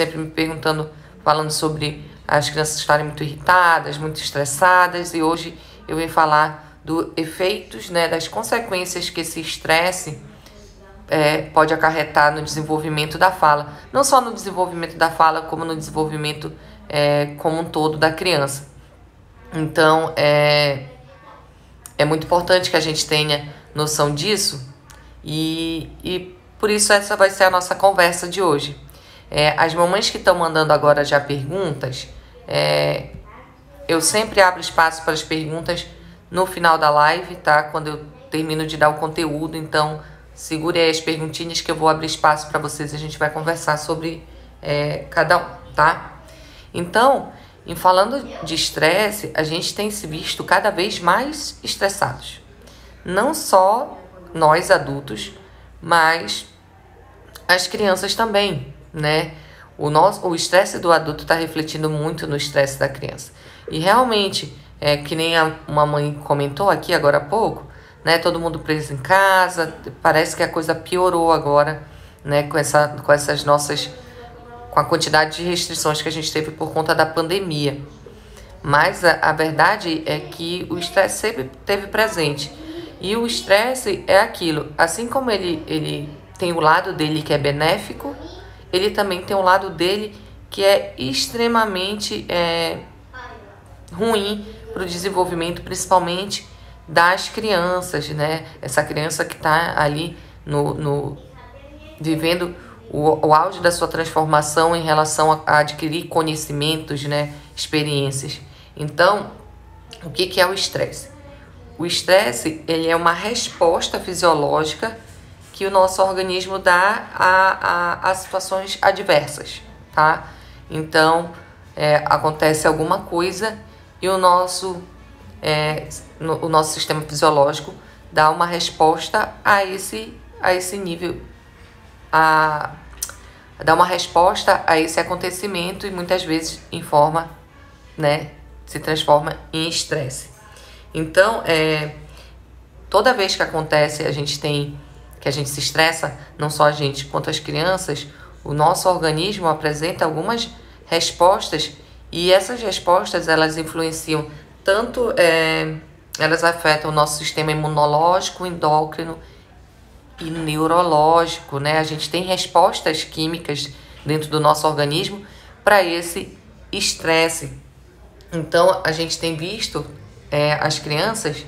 sempre me perguntando, falando sobre as crianças estarem muito irritadas, muito estressadas, e hoje eu vim falar dos efeitos, né, das consequências que esse estresse pode acarretar no desenvolvimento da fala. Não só no desenvolvimento da fala, como no desenvolvimento como um todo da criança. Então, é muito importante que a gente tenha noção disso e por isso essa vai ser a nossa conversa de hoje. As mamães que estão mandando agora já perguntas, eu sempre abro espaço para as perguntas no final da live, tá? Quando eu termino de dar o conteúdo, então segure aí as perguntinhas que eu vou abrir espaço para vocês e a gente vai conversar sobre cada um, tá? Então, em falando de estresse, a gente tem se visto cada vez mais estressados. Não só nós adultos, mas as crianças também, né? O estresse do adulto está refletindo muito no estresse da criança. E realmente, que nem uma mãe comentou aqui agora há pouco, né? Todo mundo preso em casa, parece que a coisa piorou agora, né? Com a quantidade de restrições que a gente teve por conta da pandemia. Mas a verdade é que o estresse sempre esteve presente. E o estresse é aquilo, assim como ele tem o lado dele que é benéfico, ele também tem o lado dele que é extremamente ruim para o desenvolvimento, principalmente das crianças, né? Essa criança que está ali vivendo o auge da sua transformação em relação a adquirir conhecimentos, né? Experiências. Então, o que é o estresse? O estresse, ele é uma resposta fisiológica que o nosso organismo dá a situações adversas, tá? Então, acontece alguma coisa e o nosso sistema fisiológico dá uma resposta a esse nível, dá uma resposta a esse acontecimento e muitas vezes se transforma em estresse. Então, toda vez que acontece, que a gente se estressa, não só a gente quanto as crianças, o nosso organismo apresenta algumas respostas e essas respostas, elas influenciam tanto, elas afetam o nosso sistema imunológico, endócrino e neurológico, né? A gente tem respostas químicas dentro do nosso organismo para esse estresse. Então, a gente tem visto as crianças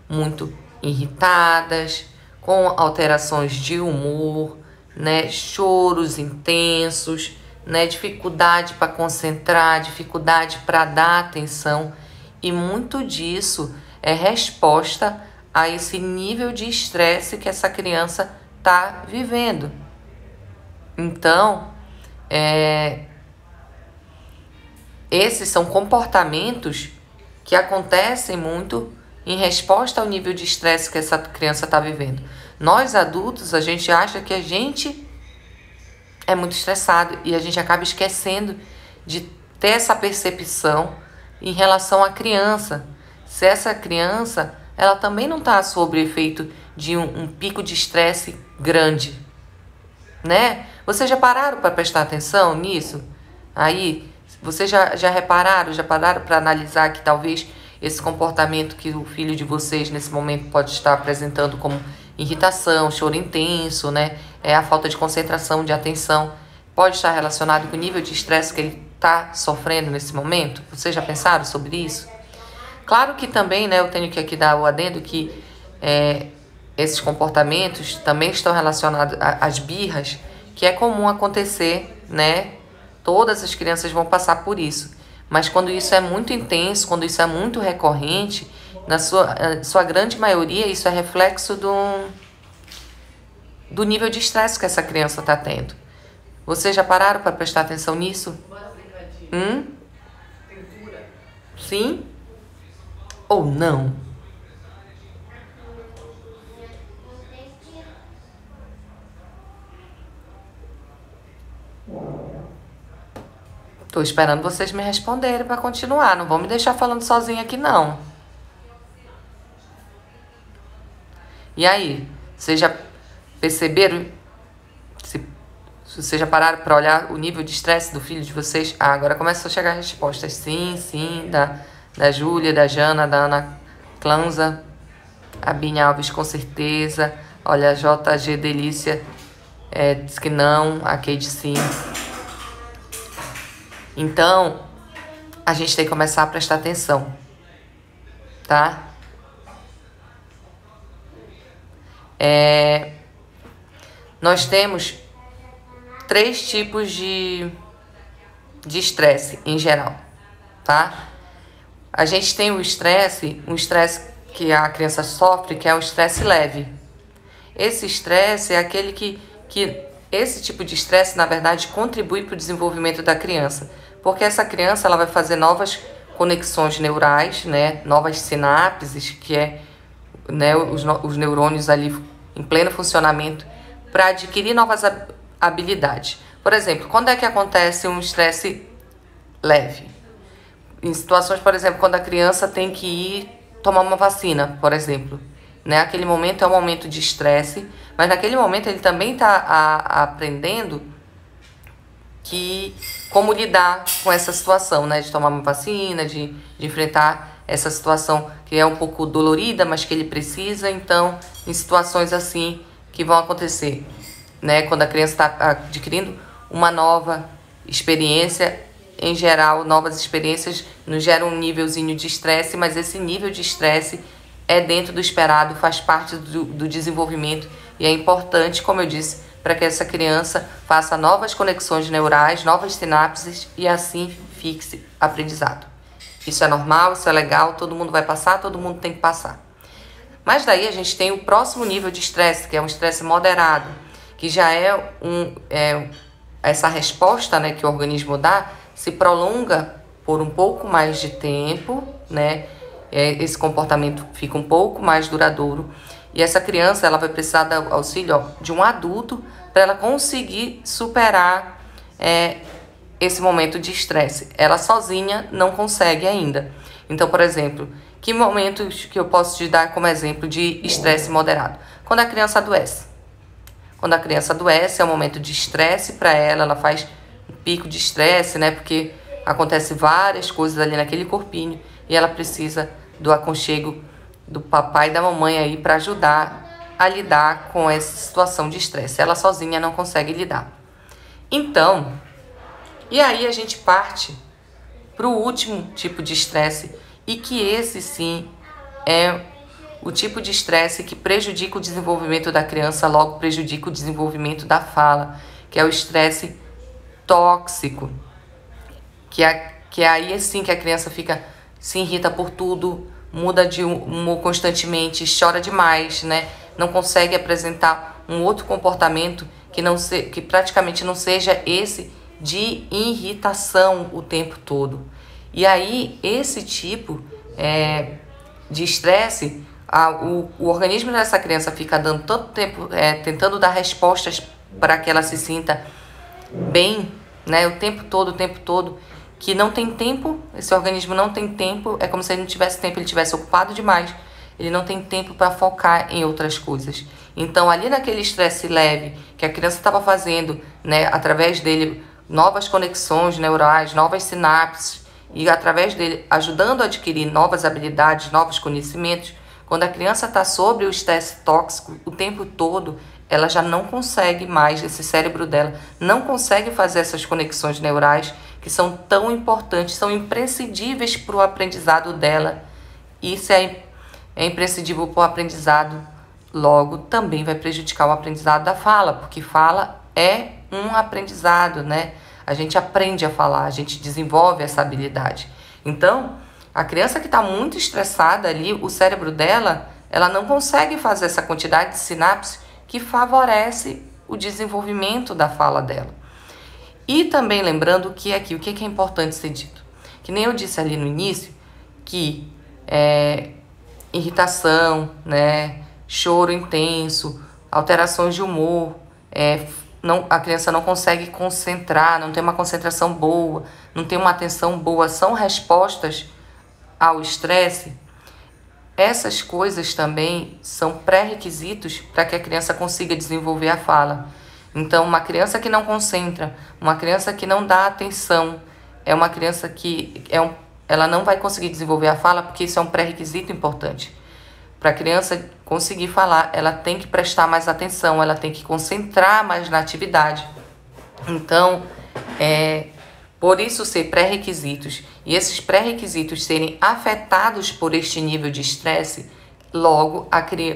muito irritadas, com alterações de humor, né? Choros intensos, né? Dificuldade para concentrar, dificuldade para dar atenção. E muito disso é resposta a esse nível de estresse que essa criança está vivendo. Então, esses são comportamentos que acontecem muito em resposta ao nível de estresse que essa criança está vivendo. Nós adultos, a gente acha que a gente é muito estressado e a gente acaba esquecendo de ter essa percepção em relação à criança. Se essa criança, ela também não está sob efeito de um pico de estresse grande, né? Vocês já pararam para prestar atenção nisso? Aí, vocês já pararam para analisar que talvez esse comportamento que o filho de vocês nesse momento pode estar apresentando como irritação, choro intenso, né? A falta de concentração, de atenção, pode estar relacionado com o nível de estresse que ele está sofrendo nesse momento? Vocês já pensaram sobre isso? Claro que também, né, eu tenho que aqui dar o adendo que esses comportamentos também estão relacionados às birras, que é comum acontecer, né? Todas as crianças vão passar por isso. Mas quando isso é muito intenso, quando isso é muito recorrente, na sua grande maioria, isso é reflexo do nível de estresse que essa criança está tendo. Vocês já pararam para prestar atenção nisso? Sim? Ou não? Tô esperando vocês me responderem para continuar. Não vão me deixar falando sozinha aqui, não. E aí? Vocês já perceberam Se vocês já pararam para olhar o nível de estresse do filho de vocês, agora começam a chegar respostas. Sim, sim, da Júlia, da Jana, da Ana Clanza, a Binha Alves com certeza. Olha, a JG Delícia diz que não, a Kate sim. Então, a gente tem que começar a prestar atenção, tá? Nós temos 3 tipos de estresse em geral, tá? A gente tem um estresse que a criança sofre, que é o estresse leve. Esse estresse é aquele que esse tipo de estresse, na verdade, contribui para o desenvolvimento da criança, porque essa criança ela vai fazer novas conexões neurais, né? Novas sinapses, que é, né, os neurônios ali em pleno funcionamento, para adquirir novas habilidades. Por exemplo, quando é que acontece um estresse leve? Em situações, por exemplo, quando a criança tem que ir tomar uma vacina, por exemplo. Né? Aquele momento é um momento de estresse, mas naquele momento ele também está aprendendo como lidar com essa situação, né? De tomar uma vacina, de enfrentar essa situação que é um pouco dolorida, mas que ele precisa. Então, em situações assim que vão acontecer, né? Quando a criança está adquirindo uma nova experiência, em geral, novas experiências nos geram um nívelzinho de estresse, mas esse nível de estresse é dentro do esperado, faz parte do desenvolvimento e é importante, como eu disse, para que essa criança faça novas conexões neurais, novas sinapses e assim fixe aprendizado. Isso é normal, isso é legal, todo mundo vai passar, todo mundo tem que passar. Mas daí a gente tem o próximo nível de estresse, que é um estresse moderado, que já essa resposta, né, que o organismo dá, se prolonga por um pouco mais de tempo, né? Esse comportamento fica um pouco mais duradouro. E essa criança ela vai precisar do auxílio de um adulto para ela conseguir superar esse momento de estresse. Ela sozinha não consegue ainda. Então, por exemplo, que momentos que eu posso te dar como exemplo de estresse moderado? Quando a criança adoece. Quando a criança adoece, é um momento de estresse para ela, ela faz um pico de estresse, né? Porque acontece várias coisas ali naquele corpinho e ela precisa do aconchego do papai e da mamãe aí para ajudar a lidar com essa situação de estresse. Ela sozinha não consegue lidar. Então, e aí a gente parte para o último tipo de estresse e que esse sim é o tipo de estresse que prejudica o desenvolvimento da criança, logo prejudica o desenvolvimento da fala, que é o estresse tóxico, que é aí assim que a criança se irrita por tudo, muda de humor constantemente, chora demais, né? Não consegue apresentar um outro comportamento que praticamente não seja esse de irritação o tempo todo. E aí, esse tipo de estresse, o organismo dessa criança fica dando tanto tempo, tentando dar respostas para que ela se sinta bem, né? O tempo todo, que não tem tempo, esse organismo não tem tempo, é como se ele não tivesse tempo, ele estivesse ocupado demais, ele não tem tempo para focar em outras coisas. Então, ali naquele estresse leve que a criança estava fazendo, né, através dele, novas conexões neurais, novas sinapses, e através dele ajudando a adquirir novas habilidades, novos conhecimentos, quando a criança está sobre o estresse tóxico o tempo todo, ela já não consegue mais, esse cérebro dela não consegue fazer essas conexões neurais que são tão importantes, são imprescindíveis para o aprendizado dela. Isso é imprescindível para o aprendizado, logo também vai prejudicar o aprendizado da fala, porque fala é um aprendizado, né? A gente aprende a falar, a gente desenvolve essa habilidade. Então, a criança que está muito estressada ali, o cérebro dela, ela não consegue fazer essa quantidade de sinapses que favorece o desenvolvimento da fala dela. E também lembrando que aqui, o que é importante ser dito? Que nem eu disse ali no início, que irritação, né, choro intenso, alterações de humor, a criança não consegue concentrar, não tem uma concentração boa, não tem uma atenção boa, são respostas ao estresse. Essas coisas também são pré-requisitos para que a criança consiga desenvolver a fala. Então, uma criança que não concentra, uma criança que não dá atenção, é uma criança que ela não vai conseguir desenvolver a fala, porque isso é um pré-requisito importante. Para a criança conseguir falar, ela tem que prestar mais atenção, ela tem que concentrar mais na atividade. Então, por isso ser pré-requisitos e esses pré-requisitos serem afetados por este nível de estresse, logo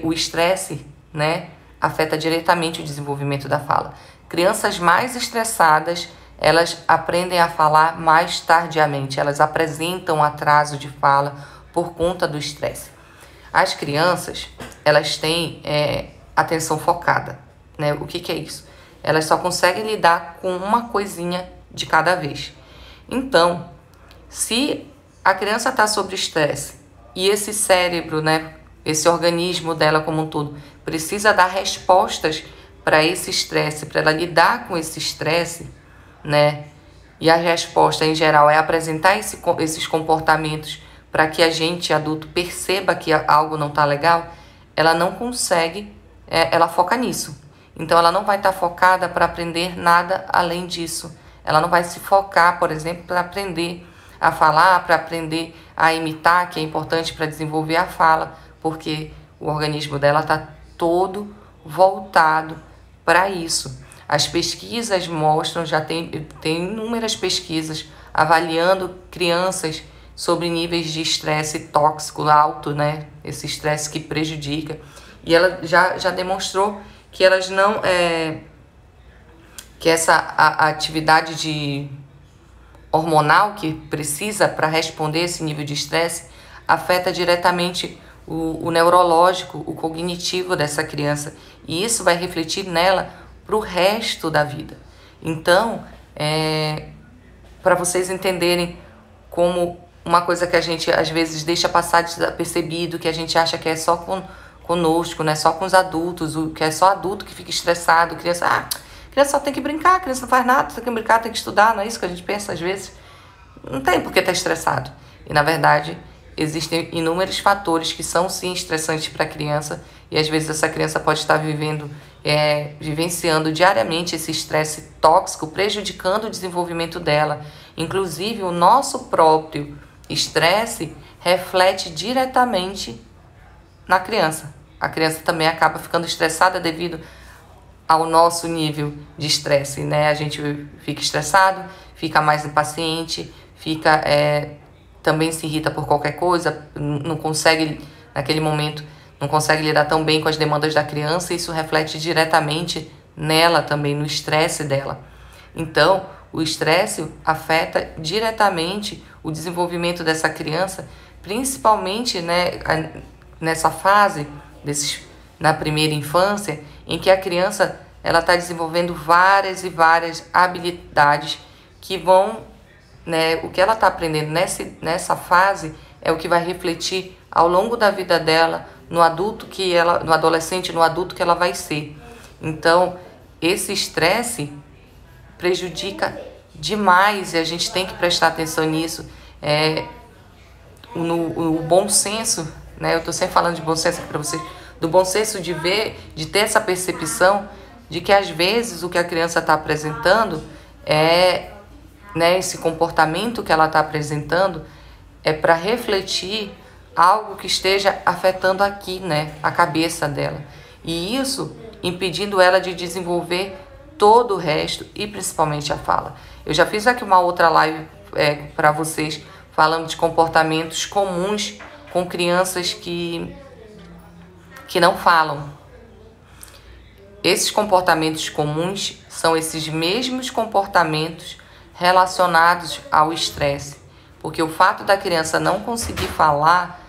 o estresse, né, afeta diretamente o desenvolvimento da fala. Crianças mais estressadas, elas aprendem a falar mais tardiamente, elas apresentam atraso de fala por conta do estresse. As crianças, elas têm atenção focada, né? O que é isso? Elas só conseguem lidar com uma coisinha de cada vez. Então, se a criança está sob estresse e esse cérebro, né, esse organismo dela como um todo, precisa dar respostas para esse estresse, para ela lidar com esse estresse, né? E a resposta, em geral, é apresentar esses comportamentos para que a gente, adulto, perceba que algo não está legal, ela não consegue, ela foca nisso. Então, ela não vai estar focada para aprender nada além disso. Ela não vai se focar, por exemplo, para aprender a falar, para aprender a imitar, que é importante para desenvolver a fala, porque o organismo dela está todo voltado para isso. As pesquisas mostram, já tem inúmeras pesquisas avaliando crianças sobre níveis de estresse tóxico alto, né? Esse estresse que prejudica. E ela já demonstrou que elas não... que essa atividade hormonal que precisa para responder esse nível de estresse afeta diretamente o neurológico, o cognitivo dessa criança. E isso vai refletir nela para o resto da vida. Então, para vocês entenderem como uma coisa que a gente às vezes deixa passar desapercebido, que a gente acha que é só conosco, né? Só com os adultos, que é só adulto que fica estressado, criança só tem que brincar, a criança não faz nada, tem que brincar, tem que estudar, não é isso que a gente pensa às vezes? Não tem por que estar estressado. E na verdade, existem inúmeros fatores que são sim estressantes para a criança e às vezes essa criança pode estar vivenciando diariamente esse estresse tóxico, prejudicando o desenvolvimento dela. Inclusive, o nosso próprio estresse reflete diretamente na criança. A criança também acaba ficando estressada devido ao nosso nível de estresse, né? A gente fica estressado, fica mais impaciente, também se irrita por qualquer coisa, não consegue, naquele momento, não consegue lidar tão bem com as demandas da criança, e isso reflete diretamente nela também, no estresse dela. Então, o estresse afeta diretamente o desenvolvimento dessa criança, principalmente, né, nessa fase, na primeira infância, em que a criança está desenvolvendo várias e várias habilidades que vão, né, o que ela está aprendendo nessa fase é o que vai refletir ao longo da vida dela, no adolescente, no adulto que ela vai ser. Então, esse estresse prejudica demais e a gente tem que prestar atenção nisso. O bom senso, né? Eu estou sempre falando de bom senso aqui para vocês, do bom senso de ter essa percepção de que às vezes o que a criança está apresentando né, esse comportamento que ela está apresentando é para refletir algo que esteja afetando aqui, né, a cabeça dela. E isso impedindo ela de desenvolver todo o resto e principalmente a fala. Eu já fiz aqui uma outra live para vocês falando de comportamentos comuns com crianças que não falam. Esses comportamentos comuns são esses mesmos comportamentos relacionados ao estresse, porque o fato da criança não conseguir falar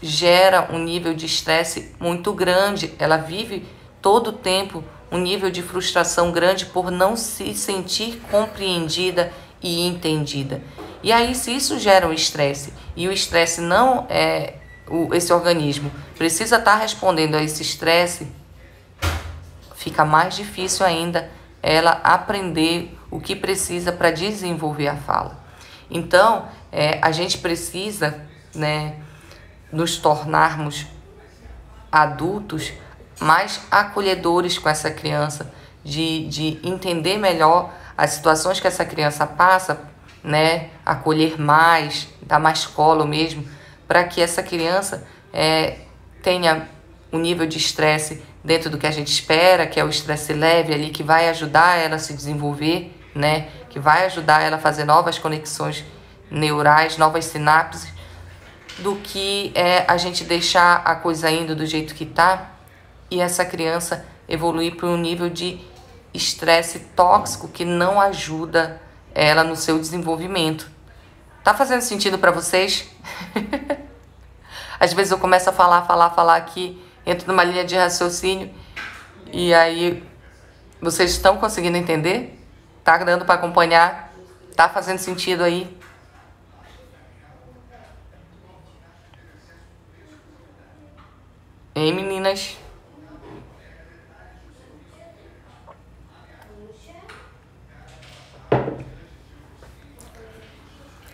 gera um nível de estresse muito grande. Ela vive todo o tempo um nível de frustração grande por não se sentir compreendida e entendida. E aí, se isso gera um estresse, e o estresse não esse organismo precisa estar respondendo a esse estresse, fica mais difícil ainda ela aprender o que precisa para desenvolver a fala. Então, a gente precisa, né, nos tornarmos adultos mais acolhedores com essa criança, de entender melhor as situações que essa criança passa, né? Acolher mais, dar mais colo mesmo, para que essa criança tenha um nível de estresse dentro do que a gente espera, que é o estresse leve ali, que vai ajudar ela a se desenvolver, né? Que vai ajudar ela a fazer novas conexões neurais, novas sinapses, do que a gente deixar a coisa indo do jeito que tá e essa criança evoluir para um nível de estresse tóxico que não ajuda ela no seu desenvolvimento. Tá fazendo sentido para vocês? Às vezes eu começo a falar aqui, entro numa linha de raciocínio e aí vocês estão conseguindo entender? Tá dando para acompanhar? Tá fazendo sentido aí? Hein, meninas?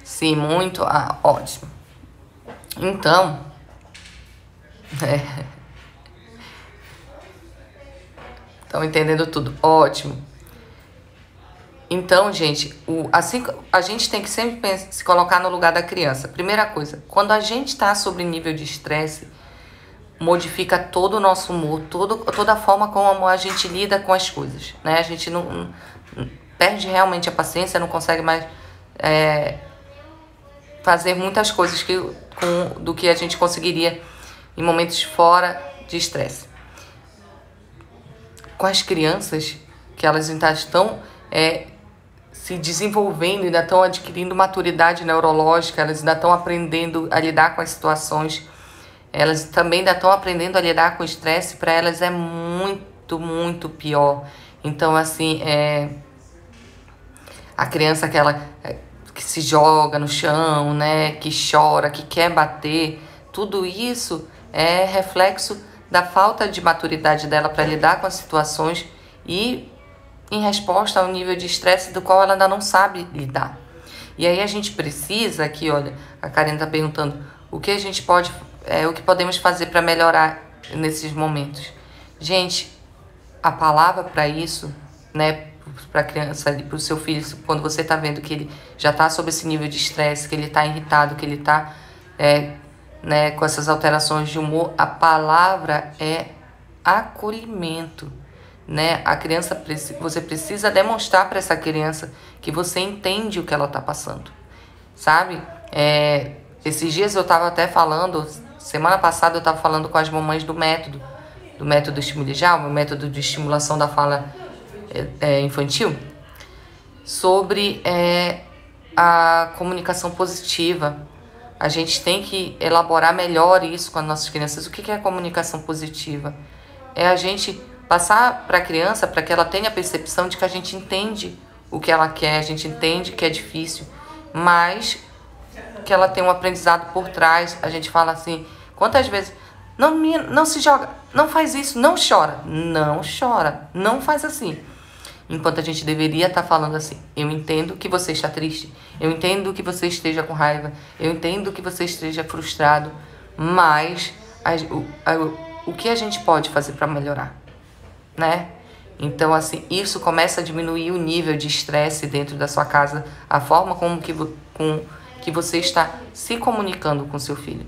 Sim, muito. Ah, ótimo. Então, estão entendendo tudo. Ótimo. Então, gente, assim, a gente tem que sempre se colocar no lugar da criança. Primeira coisa, quando a gente está sobre nível de estresse, modifica todo o nosso humor, toda a forma como a gente lida com as coisas, né? A gente não perde realmente a paciência, não consegue mais fazer muitas coisas do que a gente conseguiria em momentos fora de estresse. Com as crianças, que elas ainda estão se desenvolvendo, ainda estão adquirindo maturidade neurológica, elas ainda estão aprendendo a lidar com as situações, elas também ainda estão aprendendo a lidar com o estresse, para elas é muito, muito pior. Então, assim, a criança que se joga no chão, né, que chora, que quer bater, tudo isso é reflexo da falta de maturidade dela para lidar com as situações e em resposta ao nível de estresse do qual ela ainda não sabe lidar. E aí a gente precisa, aqui, olha, a Karen está perguntando, o que a gente pode, o que podemos fazer para melhorar nesses momentos? Gente, a palavra para isso, né, para a criança, para o seu filho, quando você está vendo que ele já está sob esse nível de estresse, que ele está irritado, que ele está com essas alterações de humor, a palavra é acolhimento, né? A criança, você precisa demonstrar para essa criança que você entende o que ela está passando, sabe? Esses dias eu estava até falando, semana passada eu estava falando com as mamães do método Estimulijal, o método de estimulação da fala infantil, sobre a comunicação positiva. A gente tem que elaborar melhor isso com as nossas crianças. O que é a comunicação positiva? É a gente passar para a criança, para que ela tenha a percepção de que a gente entende o que ela quer, a gente entende que é difícil, mas que ela tem um aprendizado por trás. A gente fala assim, quantas vezes, não se joga, não faz isso, não chora, não faz assim. Enquanto a gente deveria estar falando assim, eu entendo que você está triste, eu entendo que você esteja com raiva, eu entendo que você esteja frustrado, mas o que a gente pode fazer para melhorar, né? Então, assim, isso começa a diminuir o nível de estresse dentro da sua casa, a forma com que você está se comunicando com seu filho.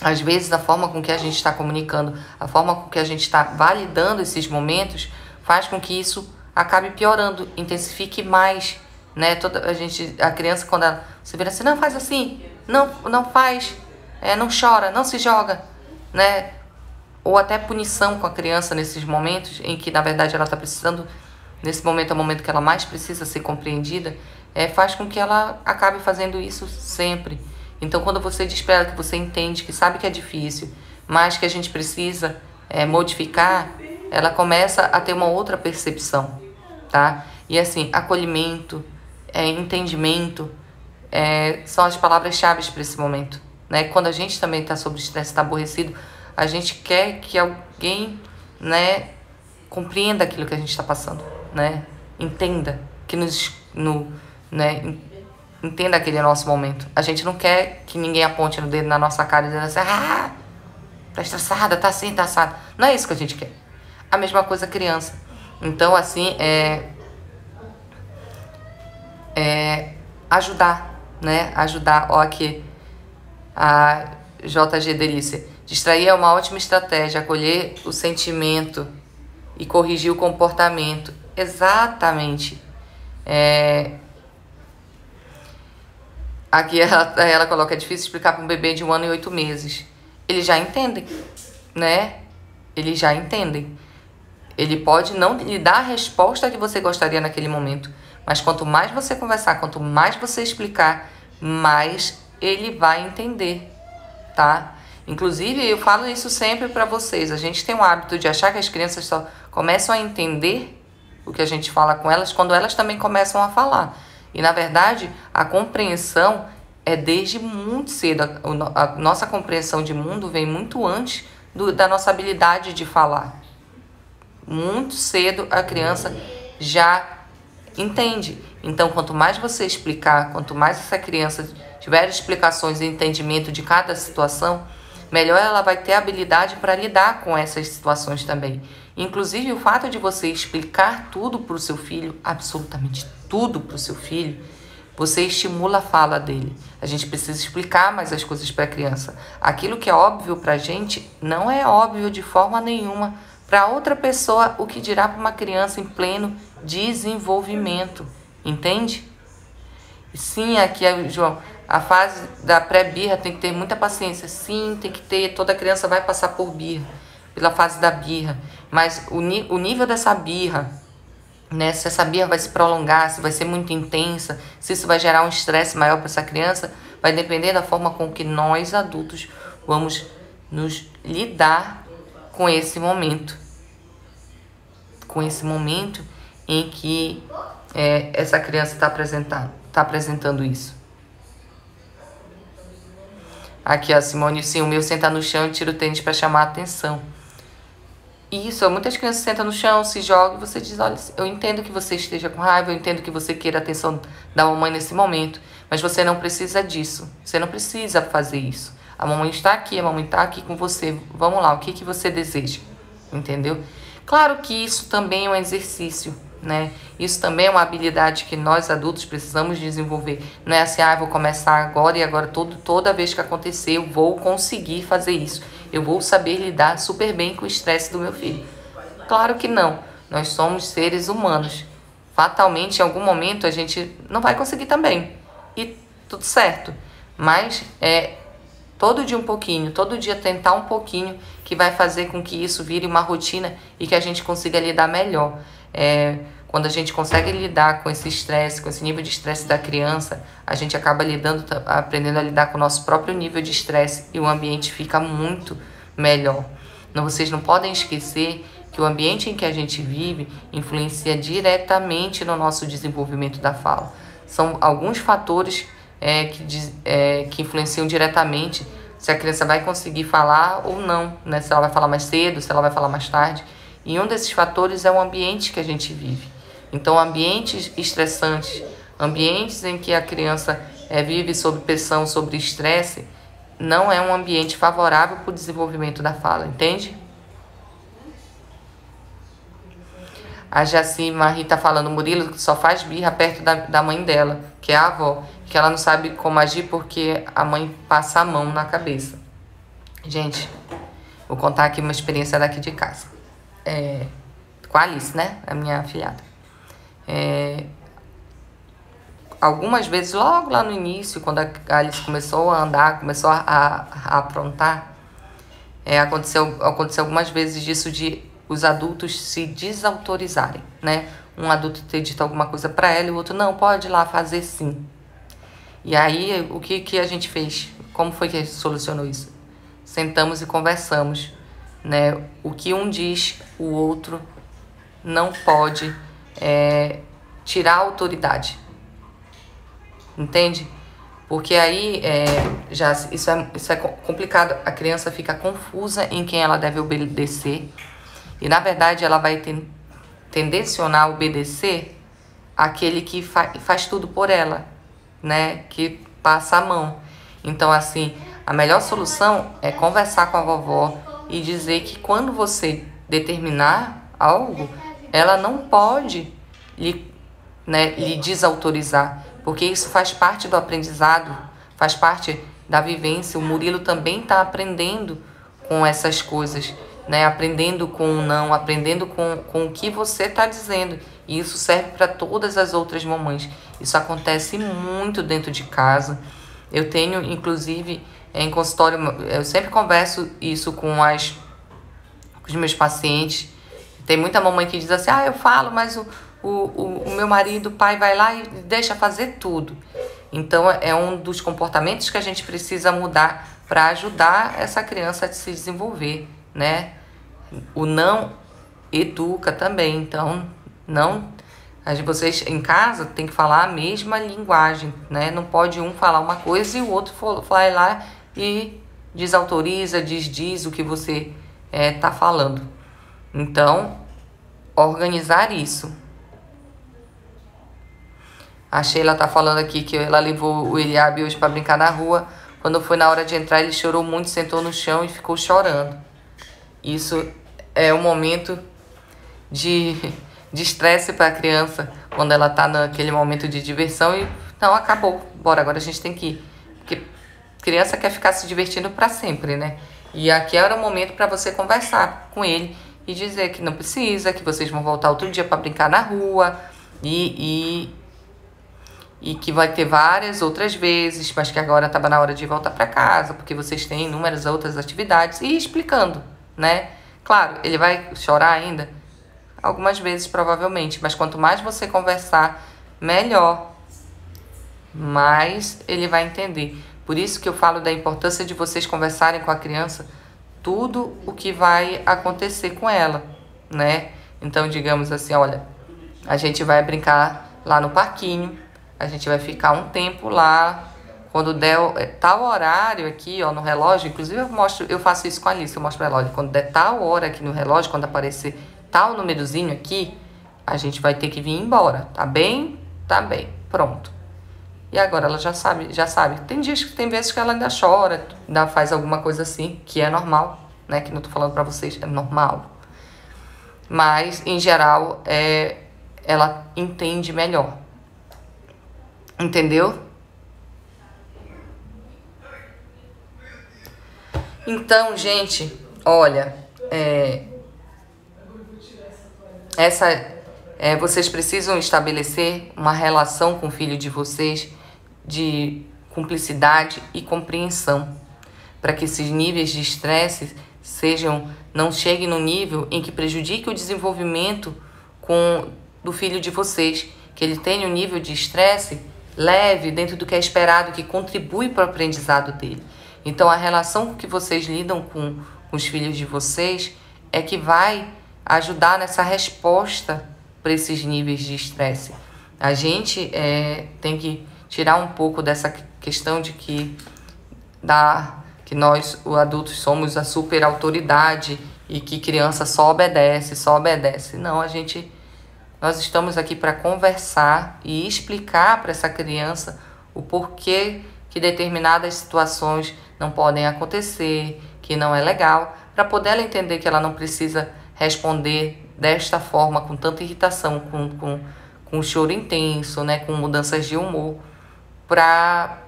Às vezes, a forma com que a gente está comunicando, a forma com que a gente está validando esses momentos, faz com que isso acabe piorando, intensifique mais, né? A criança, quando você vira assim, não faz assim, não faz, não chora, não se joga, né? Ou até punição com a criança nesses momentos em que, na verdade, ela está precisando, nesse momento é o momento que ela mais precisa ser compreendida, faz com que ela acabe fazendo isso sempre. Então, quando você diz para ela que você entende, que sabe que é difícil, mas que a gente precisa modificar, ela começa a ter uma outra percepção, tá? E assim, acolhimento, entendimento, são as palavras-chave para esse momento, né? Quando a gente também está sob estresse, está aborrecido, a gente quer que alguém, né, compreenda aquilo que a gente está passando, né? Entenda, que entenda aquele nosso momento. A gente não quer que ninguém aponte no dedo na nossa cara e diga assim, tá estressada, tá assim, tá assada. Não é isso que a gente quer. A mesma coisa a criança. Então, assim, ajudar, né? Ajudar. Ó, aqui, a JG Delícia. Distrair é uma ótima estratégia, acolher o sentimento e corrigir o comportamento. Exatamente. Aqui ela coloca, é difícil explicar para um bebê de 1 ano e 8 meses. Eles já entendem, né? Eles já entendem. Ele pode não lhe dar a resposta que você gostaria naquele momento, mas quanto mais você conversar, quanto mais você explicar, mais ele vai entender, tá? Inclusive, eu falo isso sempre para vocês. A gente tem o hábito de achar que as crianças só começam a entender o que a gente fala com elas quando elas também começam a falar. E, na verdade, a compreensão é desde muito cedo. A nossa compreensão de mundo vem muito antes da nossa habilidade de falar. Muito cedo a criança já entende. Então, quanto mais você explicar, quanto mais essa criança tiver explicações e entendimento de cada situação, melhor ela vai ter habilidade para lidar com essas situações também. Inclusive, o fato de você explicar tudo para o seu filho, absolutamente tudo para o seu filho, você estimula a fala dele. A gente precisa explicar mais as coisas para a criança. Aquilo que é óbvio para a gente não é óbvio de forma nenhuma para outra pessoa, o que dirá para uma criança em pleno desenvolvimento. Entende? Sim, aqui, João, a fase da pré-birra tem que ter muita paciência. Sim, tem que ter. Toda criança vai passar por birra, pela fase da birra. Mas o nível dessa birra, né, se essa birra vai se prolongar, se vai ser muito intensa, se isso vai gerar um estresse maior para essa criança, vai depender da forma com que nós, adultos, vamos nos lidar com esse momento. Com esse momento em que essa criança está apresentando isso. Aqui, a Simone, sim, o meu senta no chão e tira o tênis para chamar a atenção. Isso, muitas crianças sentam no chão, se jogam e você diz, olha, eu entendo que você esteja com raiva, eu entendo que você queira a atenção da mamãe nesse momento, mas você não precisa disso, você não precisa fazer isso. A mamãe está aqui, a mamãe está aqui com você, vamos lá, o que você deseja, entendeu? Claro que isso também é um exercício, né? Isso também é uma habilidade que nós adultos precisamos desenvolver. Não é assim, vou começar agora e agora toda vez que acontecer eu vou conseguir fazer isso. Eu vou saber lidar super bem com o estresse do meu filho. Claro que não. Nós somos seres humanos. Fatalmente, em algum momento, a gente não vai conseguir também. E tudo certo. Mas todo dia um pouquinho, todo dia tentar um pouquinho, que vai fazer com que isso vire uma rotina e que a gente consiga lidar melhor. Quando a gente consegue lidar com esse estresse, com esse nível de estresse da criança, a gente acaba aprendendo a lidar com o nosso próprio nível de estresse e o ambiente fica muito melhor. Vocês não podem esquecer que o ambiente em que a gente vive influencia diretamente no nosso desenvolvimento da fala. São alguns fatores que influenciam diretamente se a criança vai conseguir falar ou não, né? Se ela vai falar mais cedo, se ela vai falar mais tarde. E um desses fatores é o ambiente que a gente vive. Então, ambientes estressantes, ambientes em que a criança vive sob pressão, sob estresse, não é um ambiente favorável para o desenvolvimento da fala, entende? A Jaci Marie está falando, Murilo só faz birra perto da mãe dela, que é a avó, que ela não sabe como agir porque a mãe passa a mão na cabeça. Gente, vou contar aqui uma experiência daqui de casa. Com a Alice, né? A minha afilhada. Algumas vezes, logo lá no início, quando a Alice começou a andar, começou a aprontar, aconteceu algumas vezes disso de os adultos se desautorizarem, né? Um adulto ter dito alguma coisa para ela e o outro, não, pode ir lá fazer sim. E aí, o que a gente fez? Como foi que solucionou isso? Sentamos e conversamos, né? O que um diz, o outro não pode tirar a autoridade. Entende? Porque aí isso é complicado. A criança fica confusa em quem ela deve obedecer. E na verdade ela vai tendencionar a obedecer aquele que faz tudo por ela, né? Que passa a mão. Então, assim, a melhor solução é conversar com a vovó e dizer que quando você determinar algo, ela não pode lhe desautorizar, porque isso faz parte do aprendizado, faz parte da vivência. O Murilo também está aprendendo com essas coisas, né? Aprendendo com o não, aprendendo com o que você está dizendo. E isso serve para todas as outras mamães. Isso acontece muito dentro de casa. Eu tenho, inclusive, em consultório, eu sempre converso isso com os meus pacientes. Tem muita mamãe que diz assim, eu falo, mas o meu marido, o pai, vai lá e deixa fazer tudo. Então, é um dos comportamentos que a gente precisa mudar para ajudar essa criança a se desenvolver, né? O não educa também. Então, vocês em casa tem que falar a mesma linguagem, né? Não pode um falar uma coisa e o outro vai lá e desautoriza, diz o que você tá falando. Então, organizar isso. A Sheila tá falando aqui que ela levou o Eliabe hoje para brincar na rua. Quando foi na hora de entrar, ele chorou muito, sentou no chão e ficou chorando. Isso é um momento de estresse para a criança, quando ela tá naquele momento de diversão e não, acabou, bora, agora a gente tem que ir. Porque criança quer ficar se divertindo para sempre, né? E aqui era o momento para você conversar com ele e dizer que não precisa, que vocês vão voltar outro dia para brincar na rua e que vai ter várias outras vezes, mas que agora estava na hora de voltar para casa, porque vocês têm inúmeras outras atividades, e explicando, né? Claro, ele vai chorar ainda algumas vezes, provavelmente, mas quanto mais você conversar, melhor, mais ele vai entender. Por isso que eu falo da importância de vocês conversarem com a criança tudo o que vai acontecer com ela, né? Então, digamos assim, olha, a gente vai brincar lá no parquinho, a gente vai ficar um tempo lá, quando der tal horário aqui, ó, no relógio, inclusive eu faço isso com a Alice, eu mostro pra ela, olha, quando der tal hora aqui no relógio, quando aparecer tal númerozinho aqui, a gente vai ter que vir embora, tá bem? Tá bem, pronto. E agora ela já sabe. Tem vezes que ela ainda chora, ainda faz alguma coisa assim, que é normal, né? Que não tô falando pra vocês, é normal. Mas, em geral, ela entende melhor. Entendeu? Então, gente, olha, vocês precisam estabelecer uma relação com o filho de vocês de cumplicidade e compreensão, para que esses níveis de estresse não cheguem no nível em que prejudique o desenvolvimento do filho de vocês, que ele tenha um nível de estresse leve, dentro do que é esperado, que contribui para o aprendizado dele. Então, a relação que vocês lidam com os filhos de vocês é que vai ajudar nessa resposta para esses níveis de estresse. A gente tem que tirar um pouco dessa questão de que nós, os adultos, somos a super autoridade e que criança só obedece. Não, nós estamos aqui para conversar e explicar para essa criança o porquê que determinadas situações não podem acontecer, que não é legal, para poder ela entender que ela não precisa responder desta forma, com tanta irritação, com choro intenso, né, com mudanças de humor, para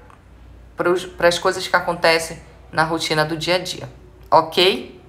as coisas que acontecem na rotina do dia a dia, ok?